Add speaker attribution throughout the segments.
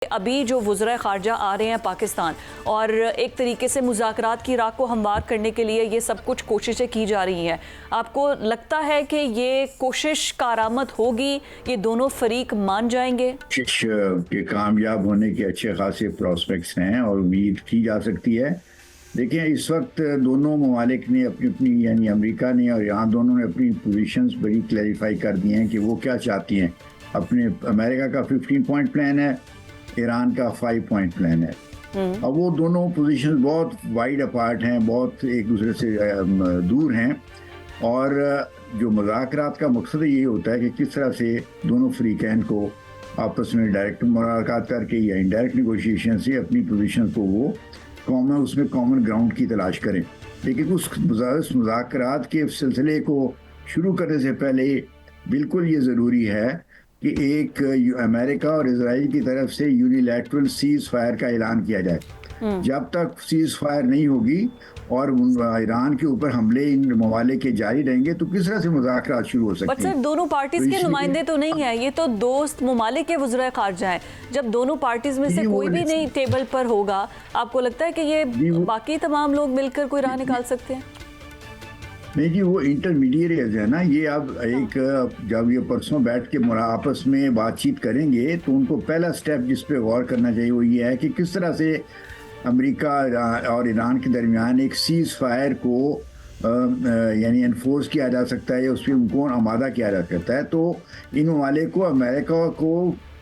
Speaker 1: अभी जो वज़रा ख़ारजा आ रहे हैं पाकिस्तान और एक तरीके से मुज़ाकरात की राह को हमवार करने के लिए ये सब कुछ कोशिशें की जा रही हैं, आपको लगता है कि ये कोशिश कारामद होगी, ये दोनों फरीक मान जाएंगे?
Speaker 2: कोशिश के कामयाब होने के अच्छे खासे प्रॉस्पेक्ट्स हैं और उम्मीद की जा सकती है। देखिए, इस वक्त दोनों ममालिक ने अपनी अपनी यानी अमेरिका ने और यहाँ दोनों ने अपनी पोजीशंस बड़ी क्लैरिफाई कर दी हैं कि वो क्या चाहती हैं। अपने अमेरिका का 15 पॉइंट प्लान है, ईरान का 5 पॉइंट प्लान है। अब वो दोनों पोजीशंस बहुत वाइड अपार्ट हैं, बहुत एक दूसरे से दूर हैं और जो मुज़ाकरात का मकसद ये होता है कि किस तरह से दोनों फ्रीकैन को आपस में डायरेक्ट मुलाकात करके या इनडायरेक्ट निगोशिएशन से अपनी पोजीशन को वो उसमें कॉमन ग्राउंड की तलाश करें। लेकिन उस मुज़ाकरात के सिलसिले को शुरू करने से पहले बिल्कुल ये ज़रूरी है कि एक अमेरिका और इजराइल की तरफ से यूनिलैटरल सीज फायर का ऐलान किया जाए। जब तक सीज फायर नहीं होगी और ईरान के ऊपर हमले इन ममालिक के जारी रहेंगे तो किस तरह से मुज़ाकरात शुरू हो सकते हैं।
Speaker 1: बट सर, दोनों पार्टीज के नुमाइंदे तो नहीं है, ये तो दोस्त ममालिक के वज़रा ख़ारजा हैं। जब दोनों पार्टीज में से कोई भी नहीं टेबल पर होगा, आपको लगता है कि ये बाकी तमाम लोग मिलकर कोई राह निकाल सकते हैं?
Speaker 2: नहीं जी, वो इंटरमीडिएट है ना। ये अब एक जब ये परसों बैठ के आपस में बातचीत करेंगे तो उनको पहला स्टेप जिस पे गौर करना चाहिए वो ये है कि किस तरह से अमेरिका और ईरान के दरमियान एक सीज फायर को यानी इन्फोर्स किया जा सकता है या उस पर उनको आमादा किया जा सकता है। तो इन ममालिक को अमेरिका को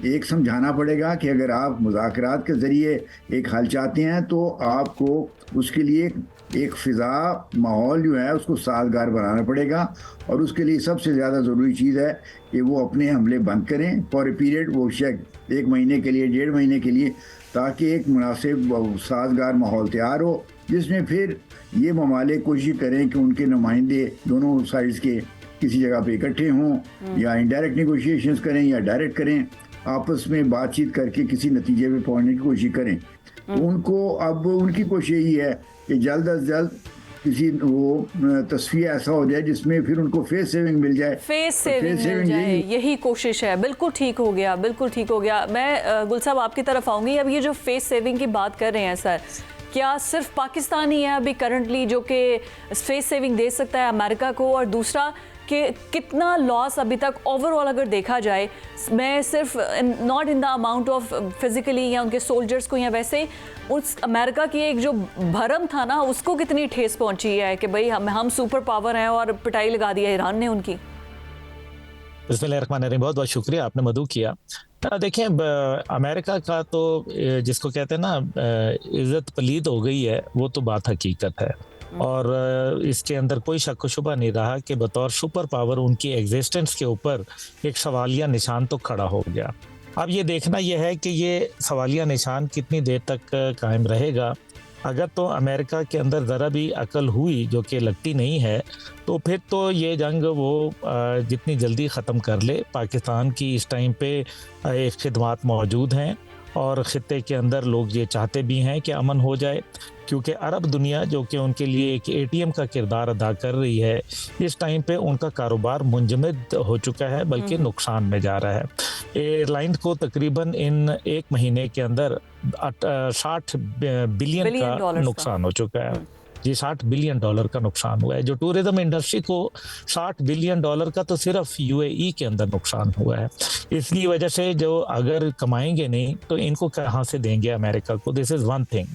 Speaker 2: एक समझाना पड़ेगा कि अगर आप मुज़ाकरात के ज़रिए एक हल चाहते हैं तो आपको उसके लिए एक फ़िज़ा माहौल जो है उसको साजगार बनाना पड़ेगा और उसके लिए सबसे ज़्यादा ज़रूरी चीज़ है कि वो अपने हमले बंद करें फॉर ए पीरियड, वो शायद 1 महीने के लिए, 1.5 महीने के लिए, ताकि एक मुनासिब साजगार माहौल तैयार हो जिसमें फिर ये ममालिक कोशिश करें कि उनके नुमाइंदे दोनों साइड्स के किसी जगह पे इकट्ठे हों या इनडायरेक्ट निगोशिएशंस करें या डायरेक्ट करें, आपस में बातचीत करके किसी नतीजे पे पहुंचने की कोशिश करें। तो उनको अब उनकी कोशिश यही है कि जल्द अज जल्द किसी वो तस्वीर ऐसा हो जाए जिसमें फिर उनको फेस सेविंग मिल जाए।
Speaker 1: फेस सेविंग मिल जाए, यही कोशिश है। बिल्कुल ठीक हो गया, बिल्कुल ठीक हो गया। मैं गुल साहब आपकी तरफ आऊँगी। अब ये जो फेस सेविंग की बात कर रहे हैं सर, क्या सिर्फ पाकिस्तान ही है अभी करंटली जो कि फेस सेविंग दे सकता है अमेरिका को? और दूसरा कि कितना लॉस अभी तक ओवरऑल अगर देखा जाए, मैं सिर्फ not in the amount of physically या उनके सोल्जर्स को, या वैसे उस अमेरिका की एक जो भरम था ना उसको कितनी ठेस पहुंची है कि भाई हम सुपर पावर हैं और पिटाई लगा दिया ईरान ने उनकी।
Speaker 3: बिस्मिल्लाहिर्रहमानिर्रहीम, बहुत बहुत शुक्रिया, आपने मदऊ किया। देखिए, अमेरिका का तो जिसको कहते हैं ना इज्जत पलीद हो गई है, वो तो बात हकीकत है और इसके अंदर कोई शक व शुबा नहीं रहा कि बतौर सुपर पावर उनकी एग्जिस्टेंस के ऊपर एक सवालिया निशान तो खड़ा हो गया। अब ये देखना यह है कि ये सवालिया निशान कितनी देर तक कायम रहेगा। अगर तो अमेरिका के अंदर ज़रा भी अकल हुई, जो कि लगती नहीं है, तो फिर तो ये जंग वो जितनी जल्दी ख़त्म कर ले। पाकिस्तान की इस टाइम पे एक खिदमत मौजूद हैं और ख़ित्ते के अंदर लोग ये चाहते भी हैं कि अमन हो जाए, क्योंकि अरब दुनिया जो कि उनके लिए एक ATM का किरदार अदा कर रही है, इस टाइम पे उनका कारोबार मुंजमद हो चुका है, बल्कि नुकसान में जा रहा है। एयरलाइन को तकरीबन इन 1 महीने के अंदर 60 बिलियन का नुकसान हो चुका है जी। $60 बिलियन का नुकसान हुआ है। जो टूरिज्म इंडस्ट्री को $60 बिलियन का तो सिर्फ UAE के अंदर नुकसान हुआ है। इसकी वजह से जो अगर कमाएंगे नहीं तो इनको कहाँ से देंगे अमेरिका को? This is one thing.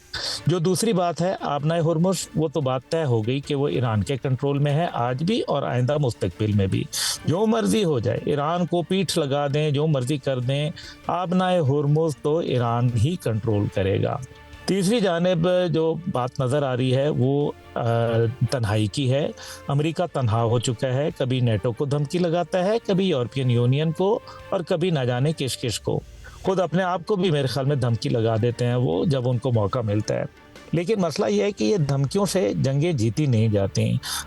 Speaker 3: जो दूसरी बात है आबनाए हुर्मुज़, वो तो बात तय हो गई कि वो ईरान के कंट्रोल में है आज भी और आइंदा मुस्तकबिल में भी। जो मर्जी हो जाए, ईरान को पीठ लगा दें, जो मर्जी कर दें, आबनाए हुर्मुज़ तो ईरान ही कंट्रोल करेगा। तीसरी जानिब जो बात नज़र आ रही है वो तन्हाई की है। अमेरिका तन्हा हो चुका है, कभी नेटो को धमकी लगाता है, कभी यूरोपियन यूनियन को और कभी ना जाने किस किस को। खुद अपने आप को भी मेरे ख्याल में धमकी लगा देते हैं वो जब उनको मौका मिलता है। लेकिन मसला ये है कि ये धमकियों से जंगें जीती नहीं जाती।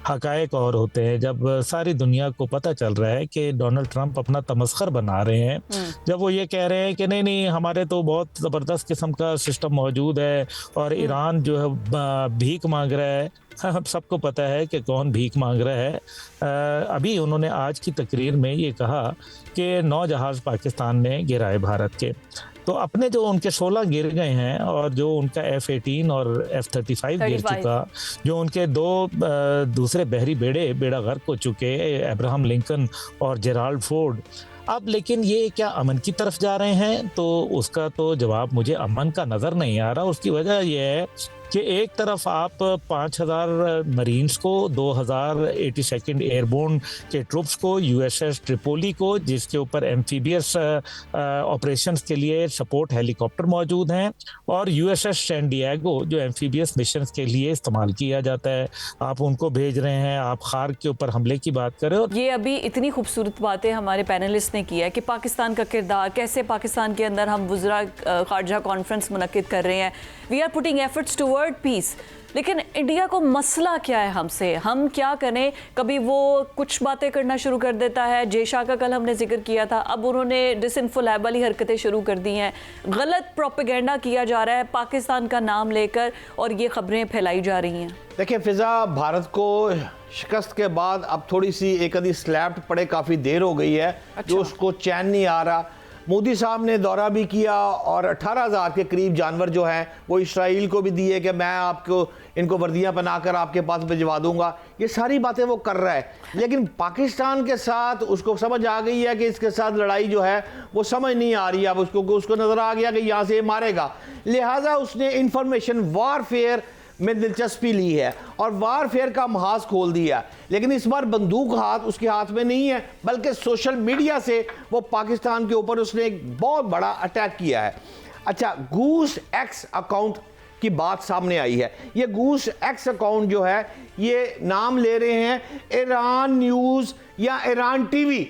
Speaker 3: हकायक और होते हैं। जब सारी दुनिया को पता चल रहा है कि डोनाल्ड ट्रंप अपना तमस्खर बना रहे हैं, जब वो ये कह रहे हैं कि नहीं नहीं हमारे तो बहुत ज़बरदस्त किस्म का सिस्टम मौजूद है और ईरान जो है भीख मांग रहा है, हम सबको पता है कि कौन भीख मांग रहा है। अभी उन्होंने आज की तकरीर में ये कहा कि 9 जहाज़ पाकिस्तान ने गिराए भारत के। तो अपने जो उनके 16 गिर गए हैं और जो उनका F-18 और F-35 गिर
Speaker 1: 35
Speaker 3: चुका, जो उनके दो दूसरे बहरी बेड़ा गर्क हो चुके, अब्राहम लिंकन और जेराल्ड फोर्ड। अब लेकिन ये क्या अमन की तरफ जा रहे हैं? तो उसका तो जवाब मुझे अमन का नज़र नहीं आ रहा। उसकी वजह यह है कि एक तरफ आप 5000 मरीन्स को, 2082 एयरबोर्न के ट्रुप्स को, यूएसएस ट्रिपोली को, जिसके ऊपर एम्फीबियस ऑपरेशंस के लिए सपोर्ट हेलीकॉप्टर मौजूद हैं, और यूएसएस सैन डिएगो जो एम्फीबियस मिशंस के लिए इस्तेमाल किया जाता है, आप उनको भेज रहे हैं। आप खार्क के ऊपर हमले की बात करें। और
Speaker 1: ये अभी इतनी खूबसूरत बातें हमारे पैनलिस्ट ने की है कि पाकिस्तान का किरदार कैसे, पाकिस्तान के अंदर हम वज़रा ख़ारजा कॉन्फ्रेंस मुनक्किद कर रहे हैं, we are putting efforts toward peace. लेकिन इंडिया को मसला क्या है हमसे? हम क्या करें? कभी वो कुछ बातें करना शुरू कर देता है, जेशा का कल हमने जिक्र किया था, अब उन्होंने डिसइन्फोलैब वाली हरकतें शुरू कर दी हैं, गलत प्रोपेगेंडा किया जा रहा है पाकिस्तान का नाम लेकर और ये खबरें फैलाई जा रही हैं।
Speaker 4: देखिए फिजा, भारत को शिकस्त के बाद अब थोड़ी सी एक आधी स्लैप पड़े काफ़ी देर हो गई है।
Speaker 1: अच्छा।
Speaker 4: जो उसको चैन नहीं आ रहा। मोदी साहब ने दौरा भी किया और 18,000 के करीब जानवर जो हैं वो इसराइल को भी दिए कि मैं आपको इनको वर्दियां बनाकर आपके पास भिजवा दूंगा। ये सारी बातें वो कर रहा है, लेकिन पाकिस्तान के साथ उसको समझ आ गई है कि इसके साथ लड़ाई जो है वो समझ नहीं आ रही है। अब उसको नज़र आ गया कि यहाँ से मारेगा, लिहाजा उसने इंफॉर्मेशन वारफेयर में दिलचस्पी ली है और वारफेयर का महाज खोल दिया। लेकिन इस बार बंदूक उसके हाथ में नहीं है, बल्कि सोशल मीडिया से वो पाकिस्तान के ऊपर उसने एक बहुत बड़ा अटैक किया है। अच्छा, गूस एक्स अकाउंट की बात सामने आई है। ये गूस एक्स अकाउंट जो है ये नाम ले रहे हैं ईरान न्यूज़ या ईरान टीवी।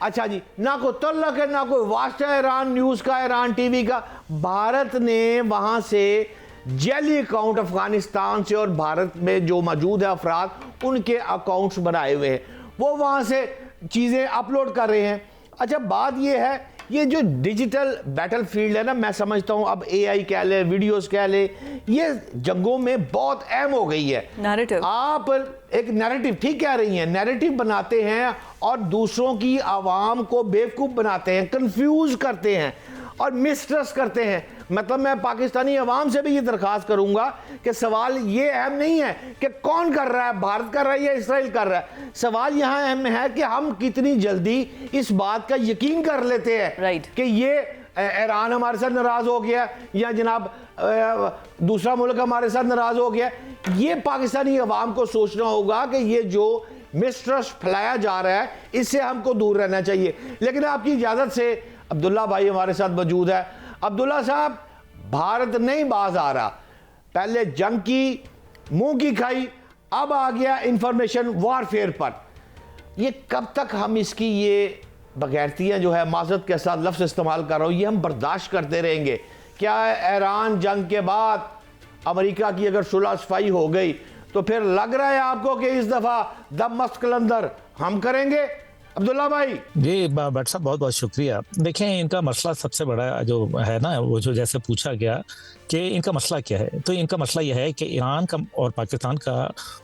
Speaker 4: अच्छा जी, ना कोई तल्लक है ना कोई वास्ता ईरान न्यूज़ का, ईरान टीवी का। भारत ने वहाँ से जेली अकाउंट अफगानिस्तान से और भारत में जो मौजूद है अफराद उनके अकाउंट्स बनाए हुए हैं, वो वहाँ से चीज़ें अपलोड कर रहे हैं। अच्छा, बात ये है, ये जो डिजिटल बैटल फील्ड है ना, मैं समझता हूँ अब AI कह ले, वीडियोस कह ले, ये जंगों में बहुत अहम हो गई है।
Speaker 1: नैरेटिव, आप
Speaker 4: एक नैरेटिव, ठीक कह रही हैं, नैरेटिव बनाते हैं और दूसरों की आवाम को बेवकूफ़ बनाते हैं, कंफ्यूज करते हैं और मिसट्रस्ट करते हैं। मतलब मैं पाकिस्तानी अवाम से भी ये दरख्वास्त करूंगा कि सवाल ये अहम नहीं है कि कौन कर रहा है, भारत कर रहा है या इसराइल कर रहा है। सवाल यहाँ अहम है कि हम कितनी जल्दी इस बात का यकीन कर लेते हैं कि ये ईरान हमारे साथ नाराज हो गया या जनाब दूसरा मुल्क हमारे साथ नाराज हो गया। ये पाकिस्तानी अवाम को सोचना होगा कि ये जो मिसट्रस्ट फैलाया जा रहा है इससे हमको दूर रहना चाहिए। लेकिन आपकी इजाज़त से अब्दुल्ला भाई हमारे साथ मौजूद है। अब्दुल्ला साहब, भारत नहीं बाज आ रहा, पहले जंग की मुंह की खाई, अब आ गया इंफॉर्मेशन वारफेयर पर। ये कब तक हम इसकी ये बगैरतियाँ जो है, माजरत के साथ लफ्ज़ इस्तेमाल कर रहा हूँ, ये हम बर्दाश्त करते रहेंगे? क्या ईरान जंग के बाद अमेरिका की अगर सुलह सफाई हो गई तो फिर लग रहा है आपको कि इस दफ़ा दम मस्त कलंदर हम करेंगे? अब्दुल्ला भाई
Speaker 3: जी, भट्ट साहब बहुत बहुत शुक्रिया। देखें, इनका मसला सबसे बड़ा जो है ना, वो जो जैसे पूछा गया कि इनका मसला क्या है, तो इनका मसला यह है कि ईरान का और पाकिस्तान का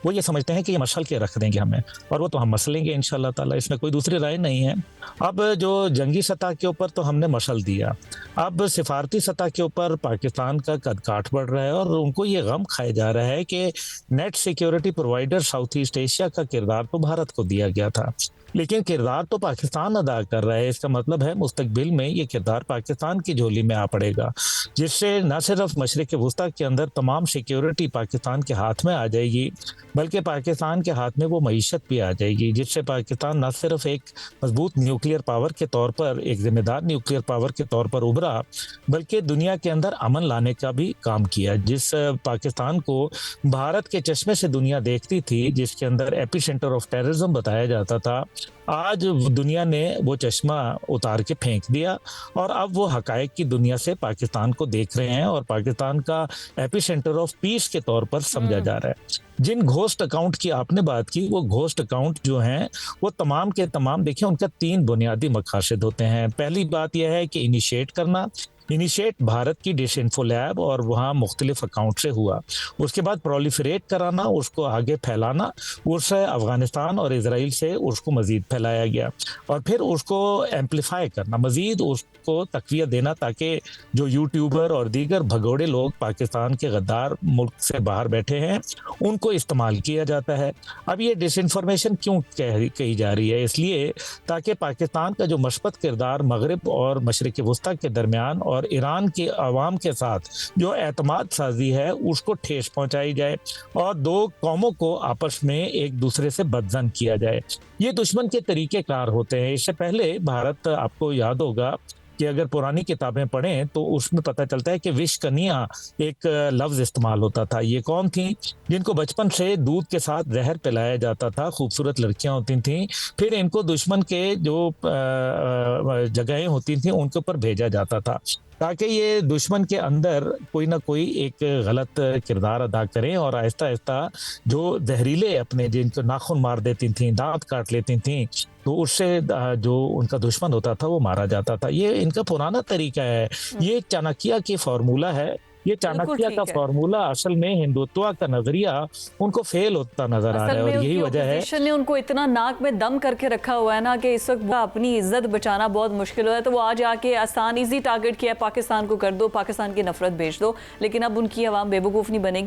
Speaker 3: वो ये समझते हैं कि ये मशल के रख देंगे हमें, और वो तो हम मसलेंगे इंशाल्लाह ताला, इसमें कोई दूसरी राय नहीं है। अब जो जंगी सतह के ऊपर तो हमने मशल दिया, अब सिफारती सतह के ऊपर पाकिस्तान का कद काठ बढ़ रहा है और उनको ये गम खाया जा रहा है कि net security provider south east Asia का किरदार तो भारत को दिया गया था, लेकिन किरदार तो पाकिस्तान अदा कर रहा है। इसका मतलब है मुस्तकबिल में ये किरदार पाकिस्तान की झोली में आ पड़ेगा, जिससे न सिर्फ मशरिक़ वस्ता के अंदर तमाम सिक्योरिटी पाकिस्तान के हाथ में आ जाएगी, बल्कि पाकिस्तान के हाथ में वो मईशत भी आ जाएगी, जिससे पाकिस्तान न सिर्फ एक मजबूत न्यूक्लियर पावर के तौर पर, एक जिम्मेदार न्यूक्लियर पावर के तौर पर उभरा, बल्कि दुनिया के अंदर अमन लाने का भी काम किया। जिस पाकिस्तान को भारत के चश्मे से दुनिया देखती थी, जिसके अंदर एपी सेंटर ऑफ टेररिज्म बताया जाता था, आज दुनिया ने वो चश्मा उतार के फेंक दिया और अब वो हकायक की दुनिया से पाकिस्तान को देख रहे हैं और पाकिस्तान का एपी सेंटर ऑफ पीस के तौर पर समझा जा रहा है। जिन घोस्ट अकाउंट की आपने बात की, वो घोस्ट अकाउंट जो हैं वो तमाम के तमाम, देखिए, उनका 3 बुनियादी मकासद होते हैं। पहली बात यह है कि इनिशिएट करना, इनिशिएट भारत की डिश इन्फो लैब और वहाँ मुख्तलिफ अकाउंट से हुआ। उसके बाद प्रोलिफरेट कराना, उसको आगे फैलाना, उससे अफगानिस्तान और इसराइल से उसको मज़ीद फैलाया गया और फिर उसको एम्पलीफाई करना, मज़ीद उसको तक़वियत देना ताकि जो यूट्यूबर और दीगर भगोड़े लोग पाकिस्तान के गद्दार मुल्क से बाहर बैठे हैं उनको इस्तेमाल किया जाता है। अब ये डिसइंफॉर्मेशन क्यों कही जा रही है? इसलिए ताकि पाकिस्तान का जो मशबत किरदार मगरिब और मशरिक़ वस्ता के दरमियान और ईरान के अवाम के साथ जो एतमाद साजी है उसको ठेस पहुंचाई जाए और दो कौमों को आपस में एक दूसरे से बदजन किया जाए। ये दुश्मन के तरीक़ेकार होते हैं। इससे पहले भारत, आपको याद होगा कि अगर पुरानी किताबें पढ़ें तो उसमें पता चलता है कि विष कन्या एक लफ्ज़ इस्तेमाल होता था। ये कौन थी? जिनको बचपन से दूध के साथ जहर पिलाया जाता था, खूबसूरत लड़कियां होती थीं, फिर इनको दुश्मन के जो जगहें होती थीं उनके ऊपर भेजा जाता था ताकि ये दुश्मन के अंदर कोई ना कोई एक गलत किरदार अदा करें और आहिस्ता आहिस्ता जो जहरीले अपने जिनको नाखून मार देती थीं, दांत काट लेती थीं, तो उससे जो उनका दुश्मन होता था वो मारा जाता था। ये इनका पुराना तरीका है। ये चाणक्य की फार्मूला है। ये चाणक्य का फार्मूला असल में हिंदुत्व का नजरिया उनको फेल होता नजर आ रहा है और यही वजह है
Speaker 1: ने उनको इतना नाक में दम करके रखा हुआ है ना कि इस वक्त अपनी इज्जत बचाना बहुत मुश्किल हुआ है। तो वो आज आके आसान इजी टारगेट किया, पाकिस्तान को कर दो, पाकिस्तान की नफरत भेज दो, लेकिन अब उनकी आवाम बेवकूफ़ नहीं बनेगी।